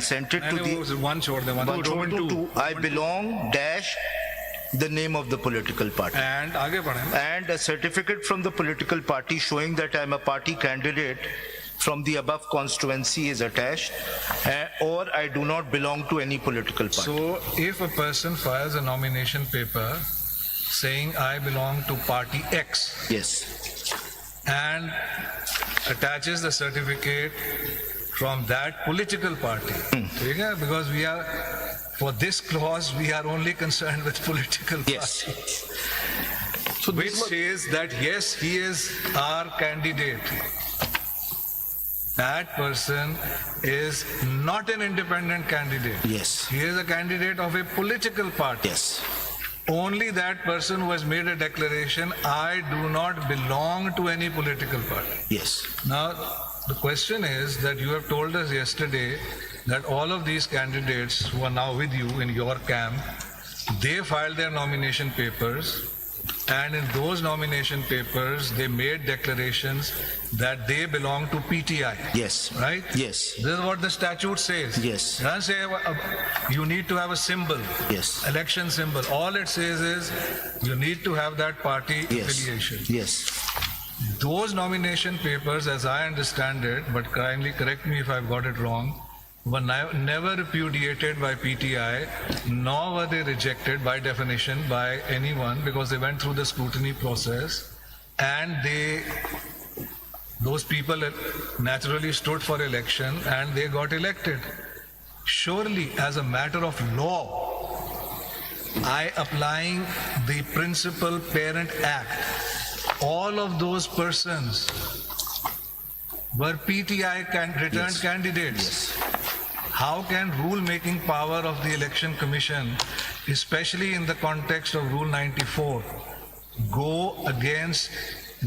sent it to the one छोड़ दे, one two. I belong dash the name of the political party and आगे बढ़े. and a certificate from the political party showing that I am a party candidate from the above constituency is attached, or I do not belong to any political party. So if a person files a nomination paper saying I belong to party X Yes. and attaches the certificate from that political party, ठीक है? Because we are, for this clause, we are only concerned with political Yes. parties. So which says that yes, he is our candidate. That person is not an independent candidate. Yes. He is a candidate of a political party. Yes. Only that person who has made a declaration, I do not belong to any political party. Yes. Now, the question is that you have told us yesterday that all of these candidates who are now with you in your camp, they filed their nomination papers, and in those nomination papers, they made declarations that they belong to PTI. Yes. Right? Yes. This is what the statute says. Yes. It doesn't say you need to have a symbol, Yes. election symbol. All it says is you need to have that party Yes. affiliation. Yes. Those nomination papers, as I understand it, but kindly correct me if I've got it wrong, were never repudiated by PTI, nor were they rejected by definition by anyone, because they went through the scrutiny process, and those people naturally stood for election and they got elected. Surely, as a matter of law, I applying the Principal Parent Act, all of those persons were PTI returned Yes. candidates. How can rule-making power of the Election Commission, especially in the context of Rule 94, go against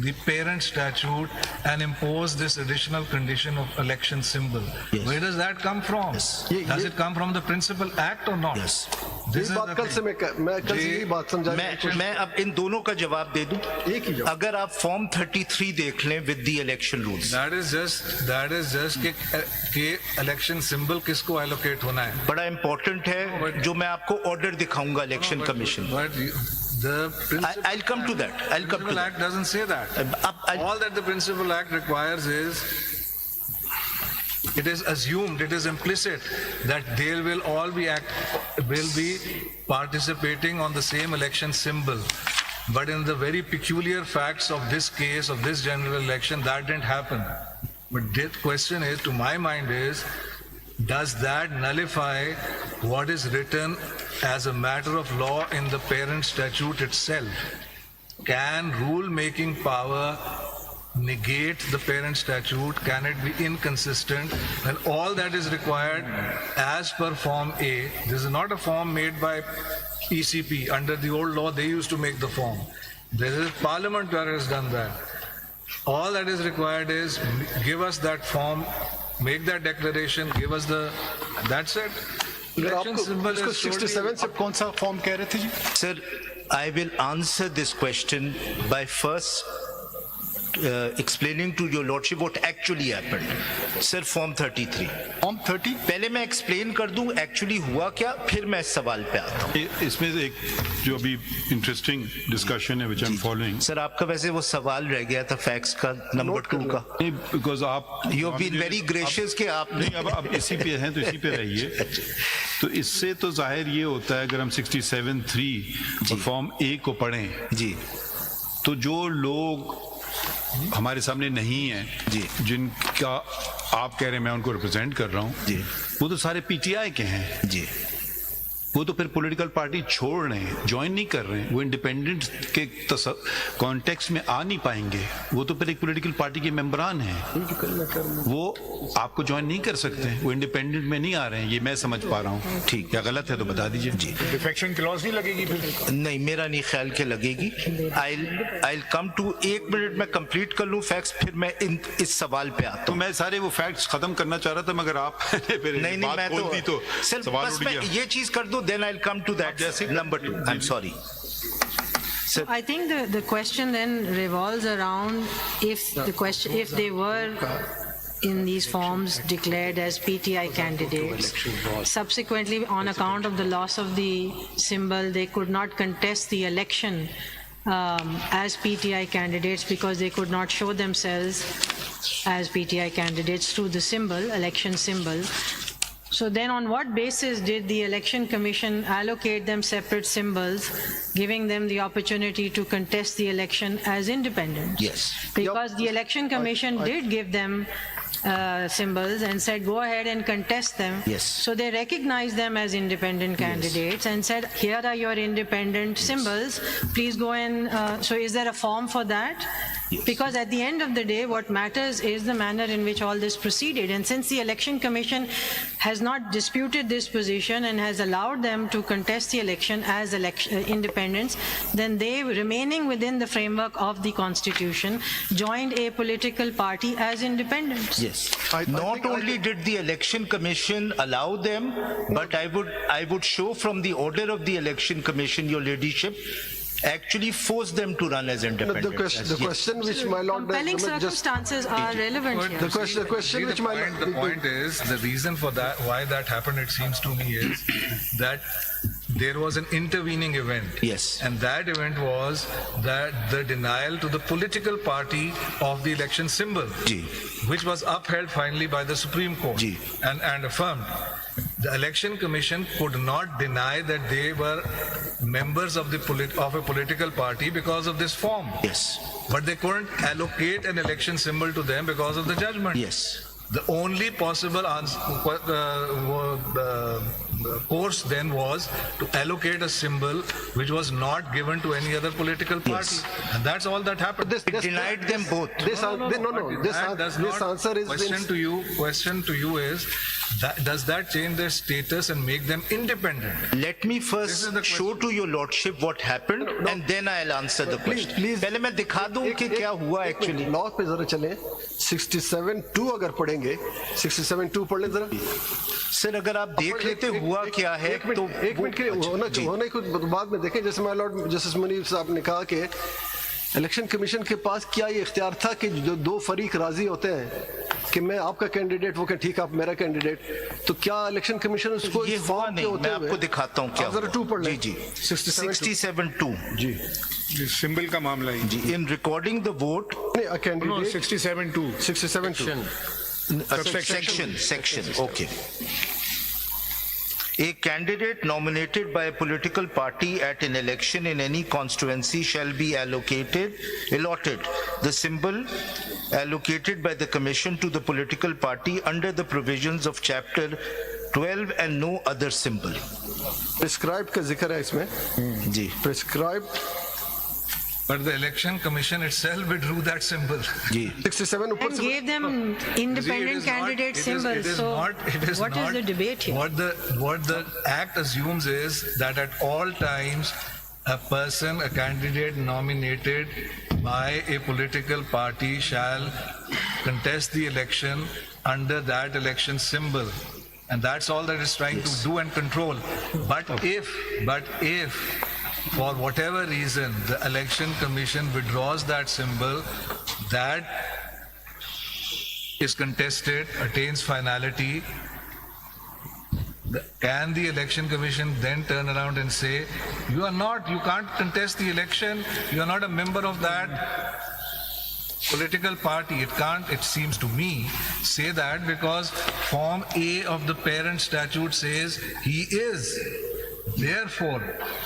the parent statute and impose this additional condition of election symbol? Yes. Where does that come from? Yes. Does it come from the Principal Act or not? Yes. This ये is बात the कल से thing. मैं कल से यही बात समझा मैं अब इन दोनों का जवाब दे दूं. एक ही जवाब. अगर आप फॉर्म 33 देख लें with the election rules, That is just कि election symbol किसको allocate होना है. बड़ा इंपॉर्टेंट है, जो मैं आपको ऑर्डर दिखाऊंगा election commission. But the Principal I'll come to that. I'll come to Principal that. Act doesn't say that. All that the Principal Act requires is, it is assumed, it is implicit that they will all be participating on the same election symbol. But in the very peculiar facts of this case, of this general election, that didn't happen. But the question is, to my mind is, does that nullify what is written as a matter of law in the parent statute itself? Can rule-making power negate the parent statute? Can it be inconsistent? When all that is required as per Form A, this is not a form made by ECP. Under the old law, they used to make the form. This is Parliament that has done that. All that is required is give us that form, make that declaration, give us that's it. अगर Election आपको symbol इसको is solely- 67 से कौन सा form कह रहे थे जी? Sir, I will answer this question by first explaining to your lordship what actually happened. Sir, form 33. Form 30 पहले मैं एक्सप्लेन कर दूं एक्चुअली हुआ क्या, फिर मैं इस सवाल पे आता हूं. इसमें से एक जो अभी इंटरेस्टिंग डिस्कशन है विच आई एम फॉलोइंग, सर, आपका वैसे वो सवाल रह गया था फैक्स का नंबर 2 का. बिकॉज आप you have been very gracious कि आप नहीं, अब इसी पे हैं तो इसी पे रहिए. तो इससे तो जाहिर ये होता है, अगर हम 67(3) और फॉर्म ए को पढ़ें जी, तो जो लोग हमारे सामने नहीं है जी, जिनका आप कह रहे हैं मैं उनको रिप्रेजेंट कर रहा हूँ जी, वो तो सारे पीटीआई के हैं. जी, वो तो फिर पॉलिटिकल पार्टी छोड़ रहे हैं, ज्वाइन नहीं कर रहे हैं, वो इंडिपेंडेंट के कॉन्टेक्स्ट में आ नहीं पाएंगे. वो तो फिर एक पॉलिटिकल पार्टी के मेंबरान हैं, वो आपको ज्वाइन नहीं कर सकते, वो इंडिपेंडेंट में नहीं आ रहे हैं. ये मैं समझ पा रहा हूँ. ठीक, क्या गलत है तो बता दीजिए. जी, डिफेक्शन क्लॉज नहीं लगेगी फिर? नहीं, मेरा नहीं ख्याल के लगेगी. I'll come to 1 मिनट में कंप्लीट कर लूं फैक्ट्स, फिर मैं इस सवाल पे आता तो हूं. मैं सारे वो फैक्ट्स खत्म करना चाह रहा था, मगर आप फिर नहीं, बात मैं खोल दी तो सर सवाल बस उठ मैं गया. ये चीज कर दूं, then I'll come to that. Number 2. I'm sorry. Sir, I think the question then revolves around if the question, if they were in these forms declared as PTI candidates. Subsequently, on account of the loss of the symbol, they could not contest the election as PTI candidates because they could not show themselves as PTI candidates through the symbol, election symbol. So then on what basis did the Election Commission allocate them separate symbols, giving them the opportunity to contest the election as independents? Yes. Because the Election Commission did give them symbols and said, go ahead and contest them. Yes. So they recognized them as independent candidates and said, here are your independent symbols, please go and, so is there a form for that? Yes. Because at the end of the day, what matters is the manner in which all this proceeded. And since the Election Commission has not disputed this position and has allowed them to contest the election as independents, then they, remaining within the framework of the Constitution, joined a political party as independents. Yes. I Not think only did the Election Commission allow them, but I would show from the order of the Election Commission, your ladyship, actually forced them to run as independents. The question which my lord Compelling just circumstances are relevant here. the question which my The point is, the reason for that, why that happened, it seems to me, is that there was an intervening event. Yes. And that event was that the denial to the political party of the election symbol, Ji. which was upheld finally by the Supreme Court Ji. and affirmed. The Election Commission could not deny that they were members of of a political party because of this form. Yes. But they couldn't allocate an election symbol to them because of the judgment. Yes. The only possible course then was to allocate a symbol which was not given to any other political party. Yes. And that's all that happened. This Denied them both. This answer is Question to you is, does that change their status and make them independent? Let me This first is the show to your lordship what happened and then I'll answer the question. पहले मैं दिखा दूं कि क्या हुआ actually. Law पे जरा चलें 67(2) अगर पढ़ेंगे 67(2) पढ़ लें जरा सर अगर आप देख लेते हुआ क्या है एक मिनट के लिए होना कुछ बाद में देखें जैसे माय लॉर्ड जस्टिस मुनीर साहब ने कहा कि इलेक्शन कमीशन के पास क्या ये इख्तियार था कि जो दो फरीक राजी होते हैं कि मैं आपका कैंडिडेट वो कहें ठीक है आप मेरा कैंडिडेट तो क्या इलेक्शन कमीशन उसको ये हुआ नहीं मैं आपको दिखाता हूँ क्या आप जरा 2 पढ़ लें जी 67(2) जी सिंबल का मामला है जी इन रिकॉर्डिंग द वोट नहीं candidate 67(2) 67(2) section okay. A candidate nominated by a political party at an election in any constituency shall be allotted the symbol allocated by the Commission to the political party under the provisions of Chapter 12 and no other symbol. Prescribed का जिक्र है इसमें जी prescribed But the Election Commission itself withdrew that symbol. जी 67 ऊपर And से gave them independent candidate symbols. So what is the debate here? What the act assumes is that at all times a person, a candidate nominated by a political party shall contest the election under that election symbol. And that's all that it's trying to do and control. But if for whatever reason the Election Commission withdraws that symbol, that is contested, attains finality, can the Election Commission then turn around and say, you can't contest the election, you are not a member of that political party? It can't, it seems to me, say that because Form A of the parent statute says he is. Therefore,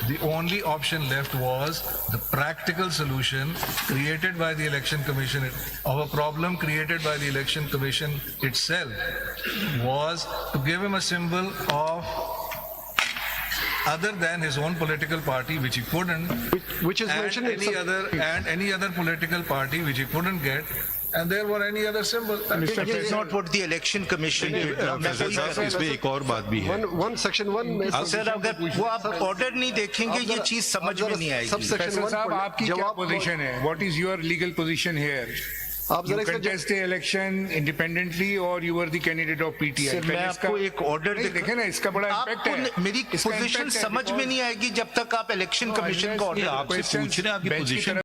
the only option left was the practical solution created by the Election Commission of a problem created by the Election Commission itself was to give him a symbol of other than his own political party, which he couldn't, which is and mentioned in any other political party which he couldn't get, and there were any other symbol. That is not what the Election Commission did. इसमें एक और बात भी है one section 1 में sir अगर वो आप ऑर्डर नहीं देखेंगे ये चीज समझ में नहीं आएगी. सब सेक्शन फैसल 1 साहब आपकी क्या पोजीशन है? What is your legal position here? आप You जरा इसका contest the election independently or you were the candidate of PTI? Sir मैं आपको एक ऑर्डर देखे ना, इसका बड़ा इम्पैक्ट है. आपको मेरी इसका पोजीशन impact है समझ में because- नहीं आएगी जब तक आप इलेक्शन कमीशन का ऑर्डर आपसे पूछ रहे हैं आपकी बेंच की पोजीशन